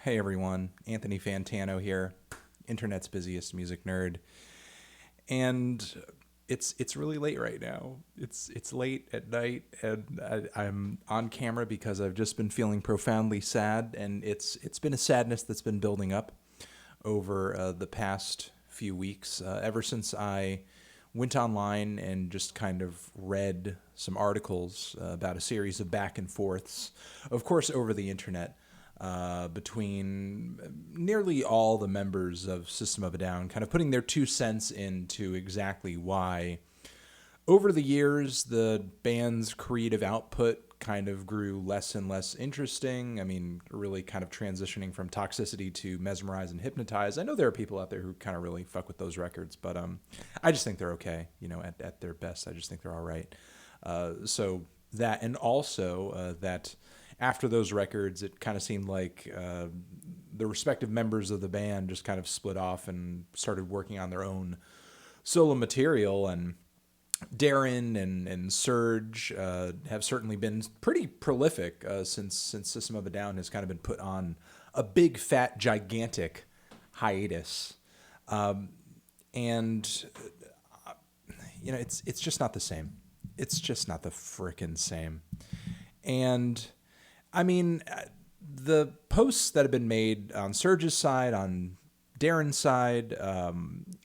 Hey everyone, Anthony Fantano here, internet's busiest music nerd, and it's really late right now. It's late at night, and I'm on camera because I've just been feeling profoundly sad, and it's been a sadness that's been building up over the past few weeks. Ever since I went online and just kind of read some articles about a series of back and forths, of course, over the internet, between nearly all the members of System of a Down, kind of putting their 2 cents into exactly why, over the years, the band's creative output kind of grew less and less interesting. I mean, really kind of transitioning from Toxicity to Mesmerize and Hypnotize. I know there are people out there who kind of really fuck with those records, but I just think they're okay. At their best, I just think they're all right. So that, and also that after those records, it kind of seemed like the respective members of the band just kind of split off and started working on their own solo material. And Darren and Serge have certainly been pretty prolific since System of a Down has kind of been put on a big, fat, gigantic hiatus. And it's just not the same. It's just not the frickin' same. And I mean, the posts that have been made on Serge's side, on Darren's side,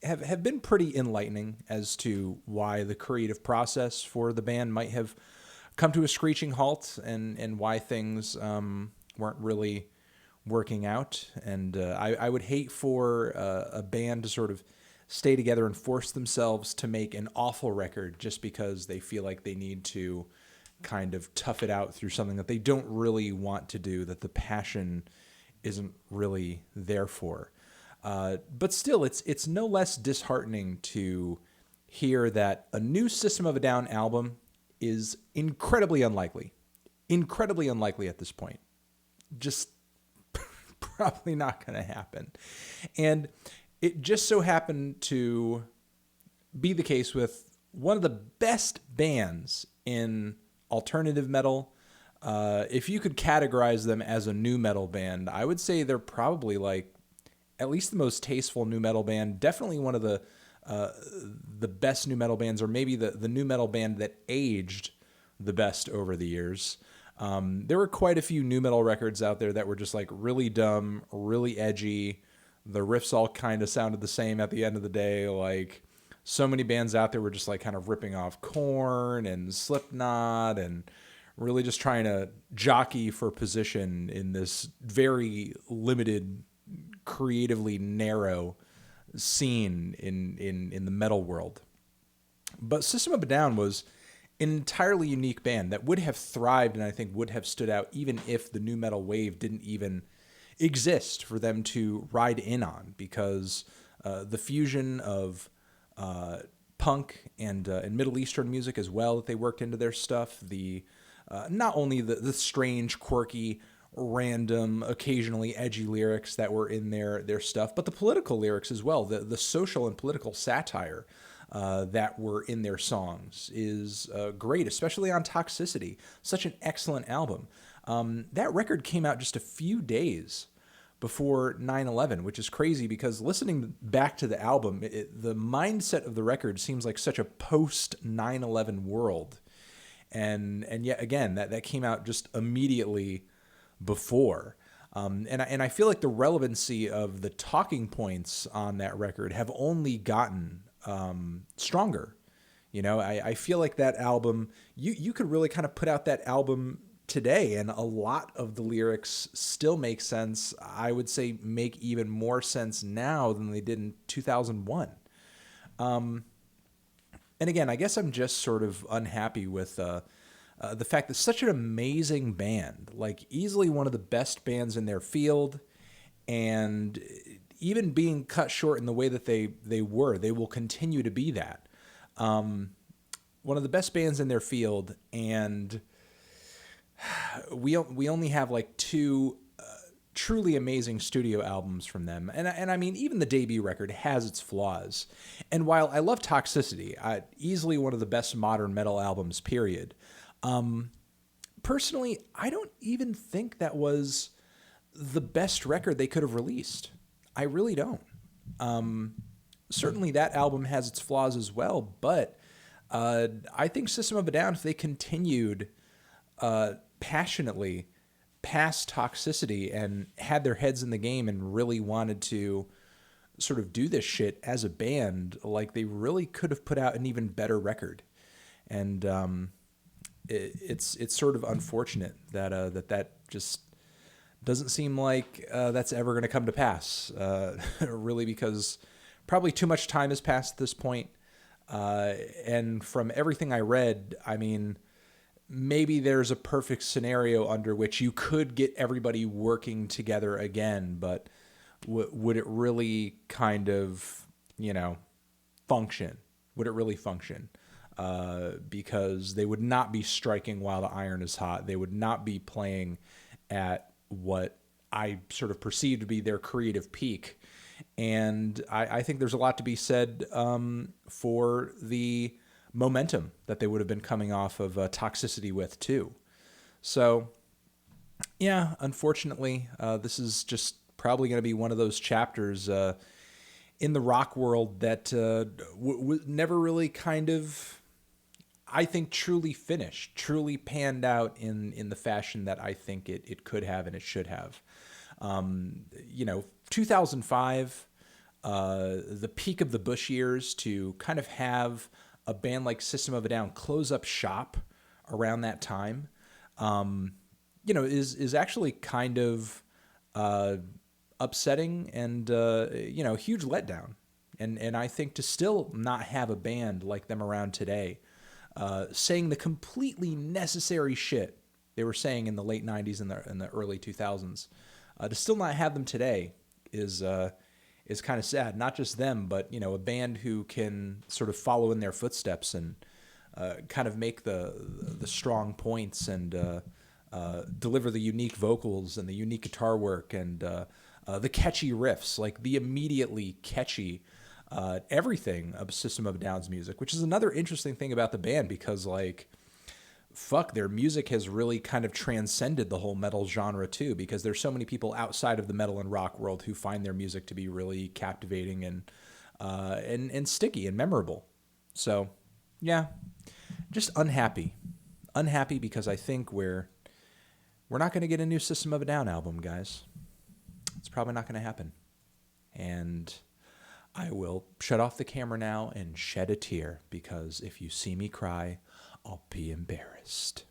have been pretty enlightening as to why the creative process for the band might have come to a screeching halt, and why things weren't really working out. And I would hate for a band to sort of stay together and force themselves to make an awful record just because they feel like they need to kind of tough it out through something that they don't really want to do, that the passion isn't really there for. But still, it's no less disheartening to hear that a new System of a Down album is incredibly unlikely at this point. Just probably not going to happen. And it just so happened to be the case with one of the best bands in alternative metal. If you could categorize them as a new metal band, I would say they're probably like at least the most tasteful new metal band. Definitely one of the best new metal bands, or maybe the new metal band that aged the best over the years. There were quite a few new metal records out there that were just like really dumb, really edgy. The riffs all kind of sounded the same at the end of the day. Like, so many bands out there were just like kind of ripping off Korn and Slipknot and really just trying to jockey for position in this very limited, creatively narrow scene in the metal world. But System of a Down was an entirely unique band that would have thrived, and I think would have stood out even if the new metal wave didn't even exist for them to ride in on, because the fusion of punk and Middle Eastern music as well that they worked into their stuff, the not only the strange, quirky, random, occasionally edgy lyrics that were in their stuff, but the political lyrics as well, the social and political satire that were in their songs is great, especially on Toxicity. Such an excellent album. That record came out just a few days before 9/11, which is crazy because listening back to the album, the mindset of the record seems like such a post 9/11 world. And yet again, that came out just immediately before. And I feel like the relevancy of the talking points on that record have only gotten stronger. I feel like that album, you could really kind of put out that album today, and a lot of the lyrics still make sense. I would say make even more sense now than they did in 2001. And again, I guess I'm just sort of unhappy with the fact that such an amazing band, like easily one of the best bands in their field, and even being cut short in the way that they will continue to be that. One of the best bands in their field, and we only have like two truly amazing studio albums from them. And I mean, even the debut record has its flaws. And while I love Toxicity, easily one of the best modern metal albums, period. Personally, I don't even think that was the best record they could have released. I really don't. Certainly that album has its flaws as well, but I think System of a Down, if they continued passionately past Toxicity and had their heads in the game and really wanted to sort of do this shit as a band, like they really could have put out an even better record. And it's sort of unfortunate that that just doesn't seem like that's ever going to come to pass. Really, because probably too much time has passed at this point. And from everything I read, I mean, maybe there's a perfect scenario under which you could get everybody working together again, but would it really kind of, function? Would it really function? Because they would not be striking while the iron is hot. They would not be playing at what I sort of perceive to be their creative peak. And I think there's a lot to be said for the momentum that they would have been coming off of Toxicity with, too. So, yeah, unfortunately, this is just probably going to be one of those chapters in the rock world that never really kind of, I think, truly finished, truly panned out in the fashion that I think it could have and it should have. 2005, the peak of the Bush years, to kind of have a band like System of a Down close up shop around that time, is actually kind of upsetting and, huge letdown. And I think to still not have a band like them around today, saying the completely necessary shit they were saying in the late 90s and the early 2000s, to still not have them today is kind of sad. Not just them, but a band who can sort of follow in their footsteps and kind of make the strong points and deliver the unique vocals and the unique guitar work and the catchy riffs, like the immediately catchy everything of System of a Down's music, which is another interesting thing about the band because, like, fuck, their music has really kind of transcended the whole metal genre too, because there's so many people outside of the metal and rock world who find their music to be really captivating and sticky and memorable. So, yeah, just unhappy because I think we're not going to get a new System of a Down album, guys. It's probably not going to happen. And I will shut off the camera now and shed a tear, because if you see me cry, I'll be embarrassed.